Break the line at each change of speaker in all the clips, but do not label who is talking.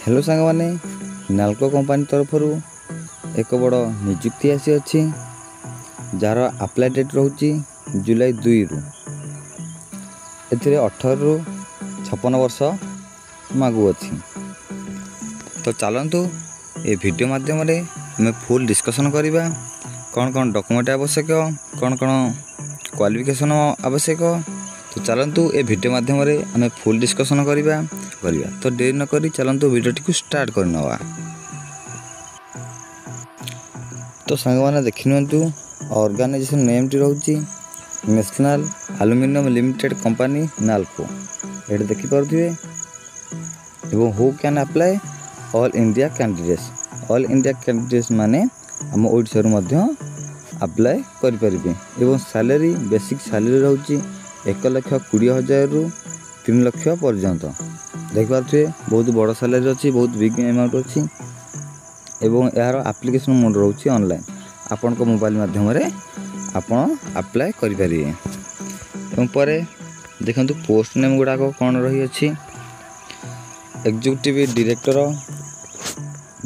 Hello सांग माने NALCO company तरफ एक बड़ निजुक्ति आसी अच्छी जार अप्लाई डेट रोचे जुलाई 2 रु ए 18 रु 56 वर्ष मागू अच्छी। तो चलतु ये वीडियो माध्यम आम फुल डिस्कसन करवा कौन कौन डॉक्यूमेंट आवश्यक कौन कौन क्वालिफिकेशन आवश्यक। तो चलतु ये वीडियो माध्यम आम फुल डिस्कसन करवा तो देरी न करी चलतु वीडियोटी को स्टार्ट करनवा। तो सांग माने देखि नियंतु ऑर्गेनाइजेशन नेम टी रहउची national aluminium limited company NALCO एट देखि पारथिबे। एवं who can apply all India candidates माने हम ओडिसा रु मध्य अप्लाई करि परिबे। एवं सैलरी बेसिक सैलरी रहउची 1,20,000 रु 3 लाख पर्यंत देखिए बहुत बड़ सैलरी अच्छी बहुत बिग अमाउंट अच्छी। एवं यार एप्लिकेशन मोड रोचे ऑनलाइन आपण को मोबाइल माध्यम आपण अप्लाई करें। एवं पर देखंतु पोस्ट नेम गुड़ाक कौन रही अच्छी executive director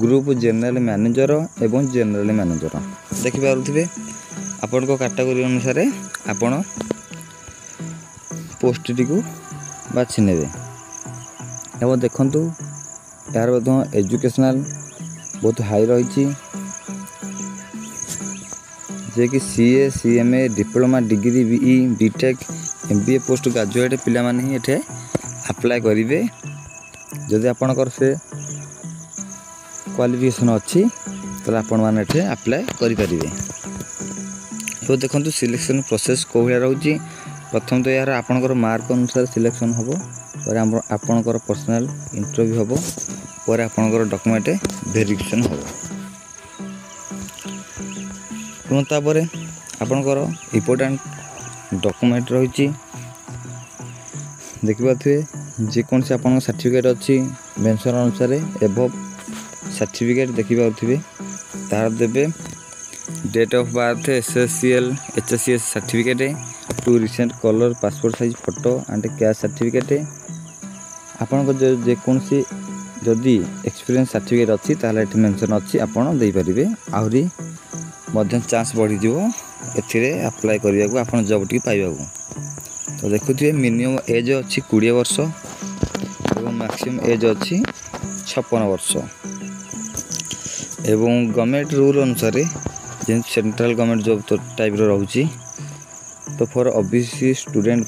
group general manager एवं जनरल मैनेजर देखिपे। आपण को कैटेगरी अनुसार आपण पोस्ट टी को बाछि नेबे। एवं देखंतु यार एजुकेशनल बहुत हाई रही जे कि CA CMA diploma degree BE BTech MBA post graduate पिला माने ही एठे अप्लाई करेंगे जदि आपणकर से क्वालिफिकेशन अच्छी तो आपण मैंने एठे अप्लाई करें। तो देखो सिलेक्शन प्रोसेस कौ भाया रोचे प्रथम तो यार आपणकर मार्क अनुसार सिलेक्शन हम पर आपणकर पर्सनल इंटरव्यू हम पर आपणकर डॉक्यूमेंट वेरिफिकेशन हम पुनः तापर आपणकर इम्पोर्टेंट डॉक्यूमेंट रही देखिपे जेकोसी आप सर्टिफिकेट अच्छी मेंशन अनुसार एबव सर्टिफिकेट देखिपे तार देवे date of birth SSCL HSCS certificate two recent colour passport size photo and caste certificate आपन को जेकोसी जदि एक्सपीरियंस सर्टिफिकेट अच्छी ताहले एठी मेंशन अच्छी आपन दे परिबे आहुरी मध्यम चांस बढ़ी जीवो एथिरे अप्लाई करिया को आपन जॉब टी पाइबा को। तो देखुथिए मिनिमम एज अच्छी 20 वर्ष एवं मैक्सिमम एज अच्छी 56 वर्ष एवं गवर्नमेंट रूल अनुसार जे सेंट्रल गवर्नमेंट जॉब तो टाइप रो रहउची। तो फॉर ओबीसी स्टूडेंट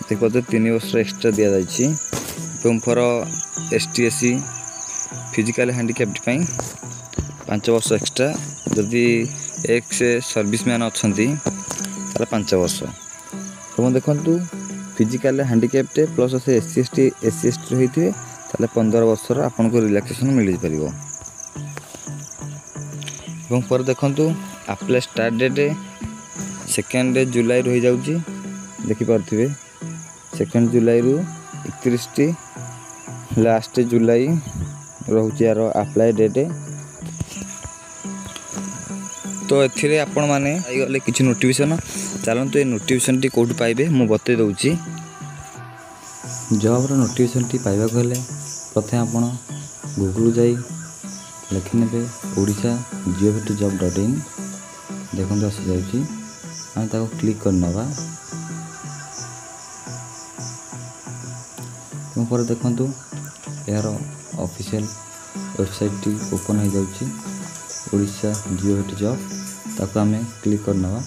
देखो तो 3 वर्ष एक्स्ट्रा दिया जाइए। एवं for ST SC physical handicapped 5 वर्ष एक्स्ट्रा जदि एक से सर्विसमैन अच्छा 5 वर्ष। एवं देखु फिजिकल हैंडिकैप्ड प्लस से एससी एसटी रही 15 वर्ष आपन को रिलैक्सेशन मिल पार। एवं पर देखंतु अप्लाई स्टार्ट डेट 2 जुलाई रही जाउची देखिपे 2 जुलाई रु 31 लास्ट जुलाई रोचे यार अप्लाई डेट। तो एथिरे आपण माने गले किछि नोटिफिकेशन चलतु ये नोटिफिकेशन टी कोड पाइबे मु बते दउची। जॉब रो नोटिफिकेशन टी पाइबा को हेले प्रथम आपण गूगल जाई लिखि नेबे ओडिशा gov.in देखो आसी जाउची आम ताको क्लिक करनवा। पर देखंतु यार ऑफिशियल वेबसाइट टी ओपन हो जाउची ओडिशा gov.job ताको आमे क्लिक करनवा।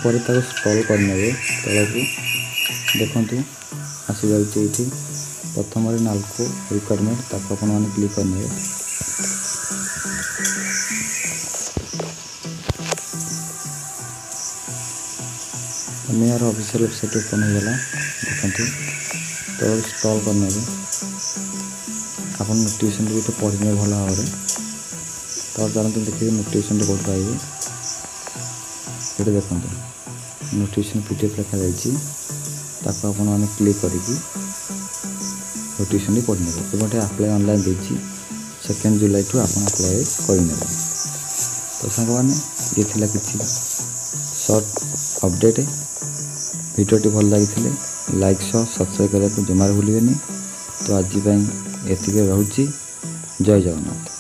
पर ताको स्क्रॉल करनेबे तळकू देखंतु आसी जाउची एठी प्रथम रे नाल्को रिक्वायरमेंट ताको आपण माने क्लिक करनेबे। मेरा ऑफिशियल वेबसाइट ओपन हो गला देखंतु तो स्क्रॉल करने अपन नोटिफिकेशन भी तो पढ़ने भल भाव तो जानते देखिए नोटिफिकेशन कोड पाइबे ये देखो नोटिफिकेशन पीडीएफ लिखा जाइए आपण मैंने क्लिक करके नोटिफिकेशन पढ़ने एवं अप्लाई ऑनलाइन देती 2 जुलाई ठू आप अप्लाई करने। तो सांग मैंने ये थिला किछि शॉर्ट अपडेट ଭିଡ଼ିଓଟି ଭଲ ଲାଗିଥିଲେ ଲାଇକ୍ ସହ ସବସ୍କ୍ରାଇବ୍ କରିବାକୁ ଜମାରୁ ଭୁଲିବେନି। ତ ଆଜି ପାଇଁ ଏତିକି ରହୁଛି। ଜୟ ଜଗନ୍ନାଥ।